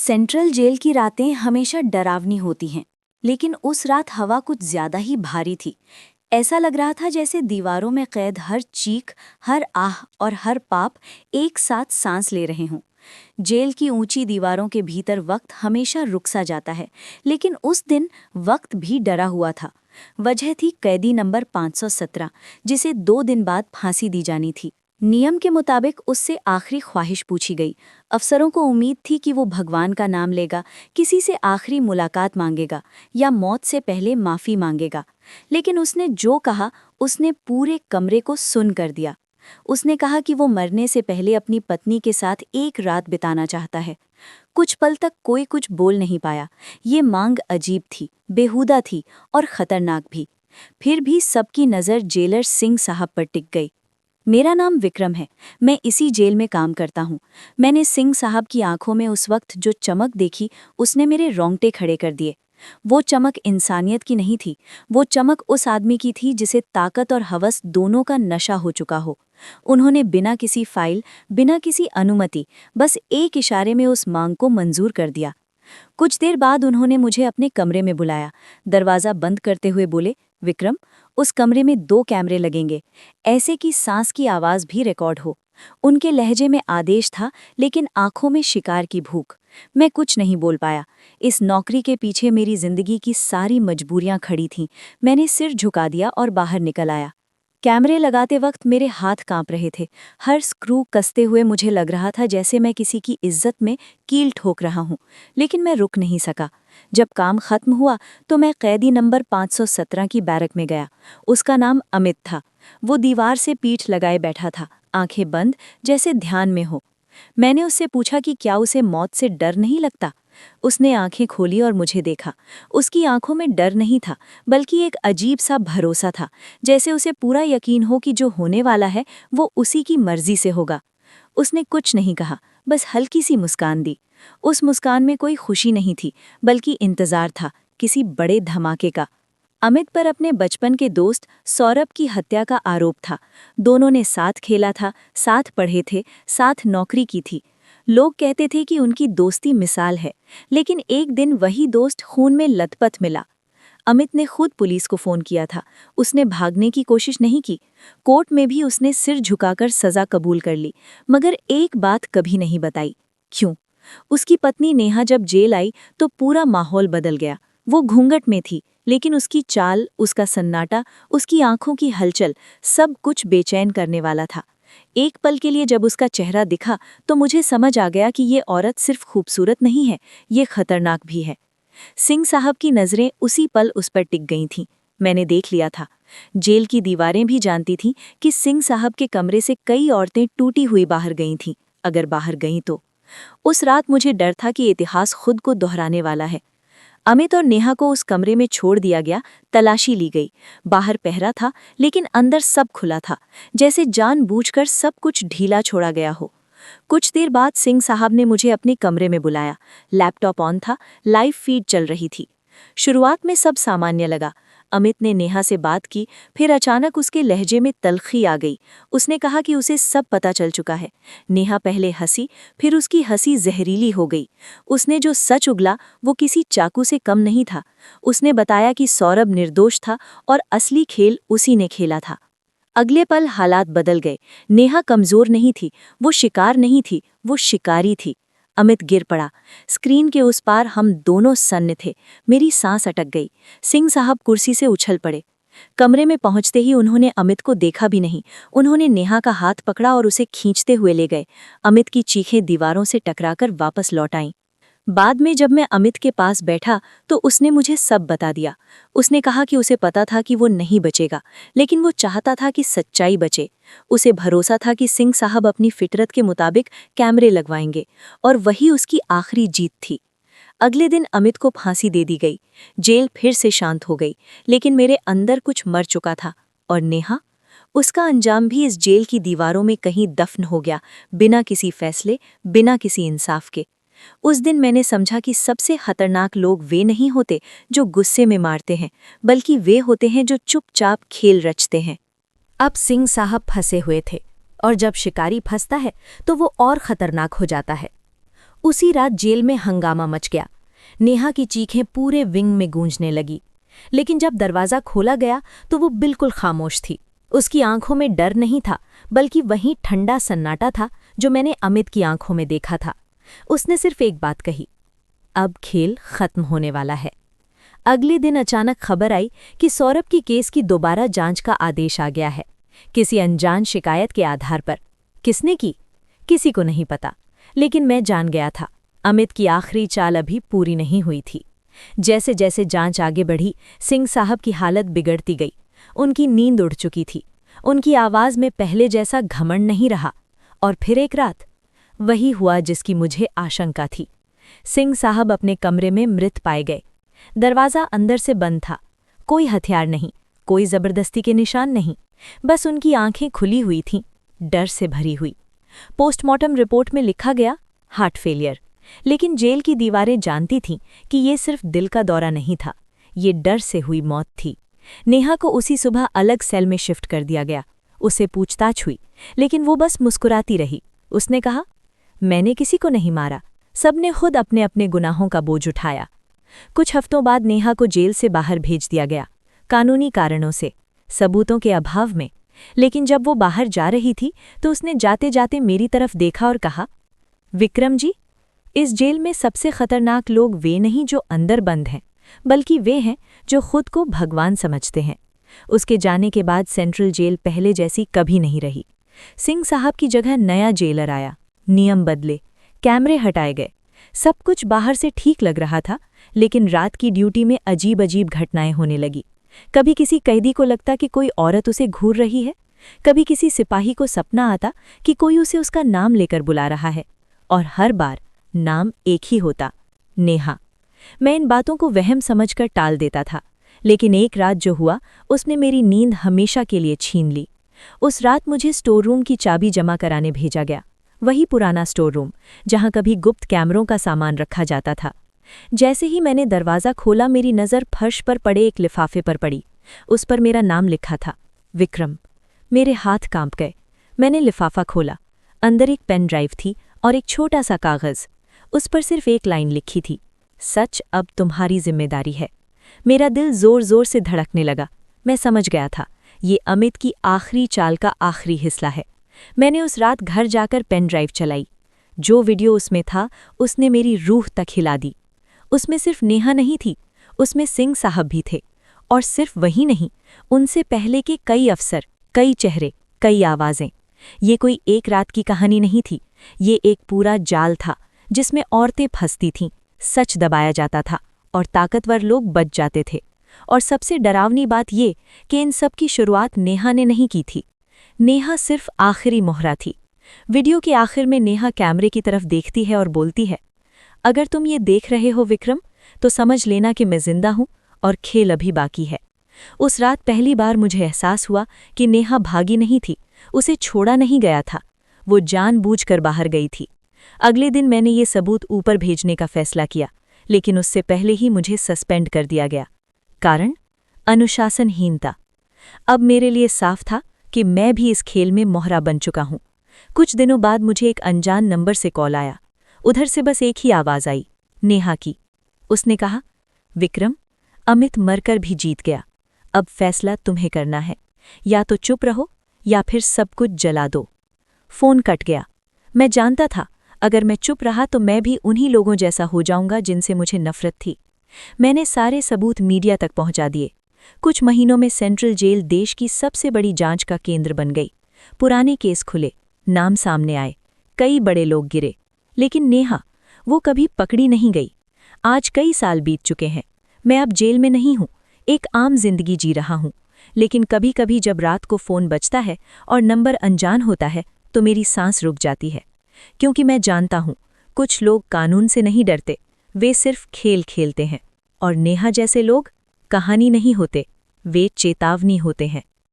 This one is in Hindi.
सेंट्रल जेल की रातें हमेशा डरावनी होती हैं, लेकिन उस रात हवा कुछ ज्यादा ही भारी थी। ऐसा लग रहा था जैसे दीवारों में कैद हर चीख, हर आह और हर पाप एक साथ सांस ले रहे हों। जेल की ऊंची दीवारों के भीतर वक्त हमेशा रुक सा जाता है, लेकिन उस दिन वक्त भी डरा हुआ था। वजह थी कैदी नंबर 517, जिसे 2 दिन बाद फांसी दी जानी थी। नियम के मुताबिक उससे आखिरी ख्वाहिश पूछी गई। अफसरों को उम्मीद थी कि वो भगवान का नाम लेगा, किसी से आखिरी मुलाकात मांगेगा या मौत से पहले माफ़ी मांगेगा। लेकिन उसने जो कहा, उसने पूरे कमरे को सुन कर दिया। उसने कहा कि वो मरने से पहले अपनी पत्नी के साथ एक रात बिताना चाहता है। कुछ पल तक कोई कुछ बोल नहीं पाया। ये मांग अजीब थी, बेहुदा थी और खतरनाक भी। फिर भी सबकी नज़र जेलर सिंह साहब पर टिक गई। मेरा नाम विक्रम है, मैं इसी जेल में काम करता हूँ। मैंने सिंह साहब की आंखों में उस वक्त जो चमक देखी, उसने मेरे रोंगटे खड़े कर दिए। वो चमक इंसानियत की नहीं थी, वो चमक उस आदमी की थी जिसे ताकत और हवस दोनों का नशा हो चुका हो। उन्होंने बिना किसी फाइल, बिना किसी अनुमति, बस एक इशारे में उस मांग को मंजूर कर दिया। कुछ देर बाद उन्होंने मुझे अपने कमरे में बुलाया। दरवाज़ा बंद करते हुए बोले, विक्रम, उस कमरे में 2 कैमरे लगेंगे, ऐसे कि सांस की आवाज़ भी रिकॉर्ड हो। उनके लहजे में आदेश था, लेकिन आंखों में शिकार की भूख। मैं कुछ नहीं बोल पाया। इस नौकरी के पीछे मेरी जिंदगी की सारी मजबूरियां खड़ी थीं। मैंने सिर झुका दिया और बाहर निकल आया। कैमरे लगाते वक्त मेरे हाथ कांप रहे थे। हर स्क्रू कसते हुए मुझे लग रहा था जैसे मैं किसी की इज्जत में कील ठोक रहा हूँ, लेकिन मैं रुक नहीं सका। जब काम खत्म हुआ तो मैं कैदी नंबर 517 की बैरक में गया। उसका नाम अमित था। वो दीवार से पीठ लगाए बैठा था, आंखें बंद, जैसे ध्यान में हो। मैंने उससे पूछा कि क्या उसे मौत से डर नहीं लगता। उसने आंखें खोली और मुझे देखा। उसकी आंखों में डर नहीं था, बल्कि एक अजीब सा भरोसा था, जैसे उसे पूरा यकीन हो कि जो होने वाला है वो उसी की मर्जी से होगा। उसने कुछ नहीं कहा, बस हल्की सी मुस्कान दी। उस मुस्कान में कोई खुशी नहीं थी, बल्कि इंतजार था, किसी बड़े धमाके का। अमित पर अपने बचपन के दोस्त सौरभ की हत्या का आरोप था। दोनों ने साथ खेला था, साथ पढ़े थे, साथ नौकरी की थी। लोग कहते थे कि उनकी दोस्ती मिसाल है, लेकिन एक दिन वही दोस्त खून में लथपथ मिला। अमित ने खुद पुलिस को फोन किया था। उसने भागने की कोशिश नहीं की। कोर्ट में भी उसने सिर झुकाकर सजा कबूल कर ली, मगर एक बात कभी नहीं बताई। क्यों? उसकी पत्नी नेहा जब जेल आई तो पूरा माहौल बदल गया। वो घूंघट में थी, लेकिन उसकी चाल, उसका सन्नाटा, उसकी आंखों की हलचल, सब कुछ बेचैन करने वाला था। एक पल के लिए जब उसका चेहरा दिखा तो मुझे समझ आ गया कि ये औरत सिर्फ खूबसूरत नहीं है, ये खतरनाक भी है। सिंह साहब की नज़रें उसी पल उस पर टिक गई थीं। मैंने देख लिया था। जेल की दीवारें भी जानती थीं कि सिंह साहब के कमरे से कई औरतें टूटी हुई बाहर गई थीं, अगर बाहर गईं तो। उस रात मुझे डर था कि इतिहास खुद को दोहराने वाला है। अमित और नेहा को उस कमरे में छोड़ दिया गया, तलाशी ली गई। बाहर पहरा था, लेकिन अंदर सब खुला था, जैसे जानबूझकर सब कुछ ढीला छोड़ा गया हो। कुछ देर बाद सिंह साहब ने मुझे अपने कमरे में बुलाया। लैपटॉप ऑन था, लाइव फीड चल रही थी। शुरुआत में सब सामान्य लगा। अमित ने नेहा से बात की, फिर अचानक उसके लहजे में तल्खी आ गई। उसने कहा कि उसे सब पता चल चुका है। नेहा पहले हंसी, फिर उसकी हंसी जहरीली हो गई। उसने जो सच उगला वो किसी चाकू से कम नहीं था। उसने बताया कि सौरभ निर्दोष था और असली खेल उसी ने खेला था। अगले पल हालात बदल गए। नेहा कमजोर नहीं थी, वो शिकार नहीं थी, वो शिकारी थी। अमित गिर पड़ा। स्क्रीन के उस पार हम दोनों सन्न थे। मेरी सांस अटक गई। सिंह साहब कुर्सी से उछल पड़े। कमरे में पहुंचते ही उन्होंने अमित को देखा भी नहीं। उन्होंने नेहा का हाथ पकड़ा और उसे खींचते हुए ले गए। अमित की चीखें दीवारों से टकराकर वापस लौट आईं। बाद में जब मैं अमित के पास बैठा तो उसने मुझे सब बता दिया। उसने कहा कि उसे पता था कि वो नहीं बचेगा, लेकिन वो चाहता था कि सच्चाई बचे। उसे भरोसा था कि सिंह साहब अपनी फितरत के मुताबिक कैमरे लगवाएंगे, और वही उसकी आखिरी जीत थी। अगले दिन अमित को फांसी दे दी गई। जेल फिर से शांत हो गई, लेकिन मेरे अंदर कुछ मर चुका था। और नेहा, उसका अंजाम भी इस जेल की दीवारों में कहीं दफन हो गया, बिना किसी फैसले, बिना किसी इंसाफ के। उस दिन मैंने समझा कि सबसे खतरनाक लोग वे नहीं होते जो गुस्से में मारते हैं, बल्कि वे होते हैं जो चुपचाप खेल रचते हैं। अब सिंह साहब फंसे हुए थे, और जब शिकारी फंसता है तो वो और खतरनाक हो जाता है। उसी रात जेल में हंगामा मच गया। नेहा की चीखें पूरे विंग में गूंजने लगी। लेकिन जब दरवाज़ा खोला गया तो वो बिल्कुल खामोश थी। उसकी आंखों में डर नहीं था, बल्कि वही ठंडा सन्नाटा था जो मैंने अमित की आंखों में देखा था। उसने सिर्फ एक बात कही, अब खेल खत्म होने वाला है। अगले दिन अचानक खबर आई कि सौरभ की केस की दोबारा जांच का आदेश आ गया है, किसी अनजान शिकायत के आधार पर। किसने की, किसी को नहीं पता, लेकिन मैं जान गया था अमित की आखिरी चाल अभी पूरी नहीं हुई थी। जैसे जैसे जांच आगे बढ़ी, सिंह साहब की हालत बिगड़ती गई। उनकी नींद उड़ चुकी थी, उनकी आवाज़ में पहले जैसा घमंड नहीं रहा। और फिर एक रात वही हुआ जिसकी मुझे आशंका थी। सिंह साहब अपने कमरे में मृत पाए गए। दरवाज़ा अंदर से बंद था, कोई हथियार नहीं, कोई ज़बरदस्ती के निशान नहीं, बस उनकी आंखें खुली हुई थीं, डर से भरी हुई। पोस्टमार्टम रिपोर्ट में लिखा गया हार्ट फेलियर, लेकिन जेल की दीवारें जानती थीं कि ये सिर्फ दिल का दौरा नहीं था, ये डर से हुई मौत थी। नेहा को उसी सुबह अलग सेल में शिफ्ट कर दिया गया। उससे पूछताछ हुई, लेकिन वो बस मुस्कुराती रही। उसने कहा, मैंने किसी को नहीं मारा, सबने खुद अपने अपने गुनाहों का बोझ उठाया। कुछ हफ्तों बाद नेहा को जेल से बाहर भेज दिया गया, कानूनी कारणों से, सबूतों के अभाव में। लेकिन जब वो बाहर जा रही थी तो उसने जाते जाते मेरी तरफ देखा और कहा, विक्रम जी, इस जेल में सबसे खतरनाक लोग वे नहीं जो अंदर बंद हैं, बल्कि वे हैं जो खुद को भगवान समझते हैं। उसके जाने के बाद सेंट्रल जेल पहले जैसी कभी नहीं रही। सिंह साहब की जगह नया जेलर आया, नियम बदले, कैमरे हटाए गए, सब कुछ बाहर से ठीक लग रहा था। लेकिन रात की ड्यूटी में अजीब अजीब घटनाएं होने लगी। कभी किसी कैदी को लगता कि कोई औरत उसे घूर रही है, कभी किसी सिपाही को सपना आता कि कोई उसे उसका नाम लेकर बुला रहा है, और हर बार नाम एक ही होता, नेहा। मैं इन बातों को वहम समझकर टाल देता था, लेकिन एक रात जो हुआ उसने मेरी नींद हमेशा के लिए छीन ली। उस रात मुझे स्टोर रूम की चाबी जमा कराने भेजा गया, वही पुराना स्टोर रूम जहां कभी गुप्त कैमरों का सामान रखा जाता था। जैसे ही मैंने दरवाज़ा खोला, मेरी नज़र फर्श पर पड़े एक लिफाफे पर पड़ी। उस पर मेरा नाम लिखा था, विक्रम। मेरे हाथ कांप गए। मैंने लिफाफा खोला, अंदर एक पेन ड्राइव थी और एक छोटा सा कागज़। उस पर सिर्फ एक लाइन लिखी थी, सच अब तुम्हारी जिम्मेदारी है। मेरा दिल जोर जोर से धड़कने लगा। मैं समझ गया था, ये अमित की आखिरी चाल का आखिरी हिस्सा है। मैंने उस रात घर जाकर पेन ड्राइव चलाई। जो वीडियो उसमें था उसने मेरी रूह तक हिला दी। उसमें सिर्फ नेहा नहीं थी, उसमें सिंह साहब भी थे। और सिर्फ वही नहीं, उनसे पहले के कई अफसर, कई चेहरे, कई आवाज़ें। ये कोई एक रात की कहानी नहीं थी, ये एक पूरा जाल था जिसमें औरतें फंसती थीं, सच दबाया जाता था और ताकतवर लोग बच जाते थे। और सबसे डरावनी बात ये कि इन सब की शुरुआत नेहा ने नहीं की थी। नेहा सिर्फ आखिरी मोहरा थी। वीडियो के आखिर में नेहा कैमरे की तरफ देखती है और बोलती है, अगर तुम ये देख रहे हो विक्रम, तो समझ लेना कि मैं जिंदा हूं और खेल अभी बाकी है। उस रात पहली बार मुझे एहसास हुआ कि नेहा भागी नहीं थी, उसे छोड़ा नहीं गया था, वो जानबूझकर बाहर गई थी। अगले दिन मैंने ये सबूत ऊपर भेजने का फैसला किया, लेकिन उससे पहले ही मुझे सस्पेंड कर दिया गया। कारण? अनुशासनहीनता। अब मेरे लिए साफ था कि मैं भी इस खेल में मोहरा बन चुका हूं। कुछ दिनों बाद मुझे एक अनजान नंबर से कॉल आया। उधर से बस एक ही आवाज़ आई, नेहा की। उसने कहा, विक्रम, अमित मरकर भी जीत गया, अब फैसला तुम्हें करना है, या तो चुप रहो या फिर सब कुछ जला दो। फ़ोन कट गया। मैं जानता था अगर मैं चुप रहा तो मैं भी उन्हीं लोगों जैसा हो जाऊंगा जिनसे मुझे नफरत थी। मैंने सारे सबूत मीडिया तक पहुंचा दिए। कुछ महीनों में सेंट्रल जेल देश की सबसे बड़ी जांच का केंद्र बन गई। पुराने केस खुले, नाम सामने आए, कई बड़े लोग गिरे। लेकिन नेहा, वो कभी पकड़ी नहीं गई। आज कई साल बीत चुके हैं, मैं अब जेल में नहीं हूँ, एक आम जिंदगी जी रहा हूँ। लेकिन कभी कभी जब रात को फ़ोन बजता है और नंबर अनजान होता है तो मेरी सांस रुक जाती है, क्योंकि मैं जानता हूँ कुछ लोग कानून से नहीं डरते, वे सिर्फ खेल खेलते हैं। और नेहा जैसे लोग कहानी नहीं होते, वे चेतावनी होते हैं।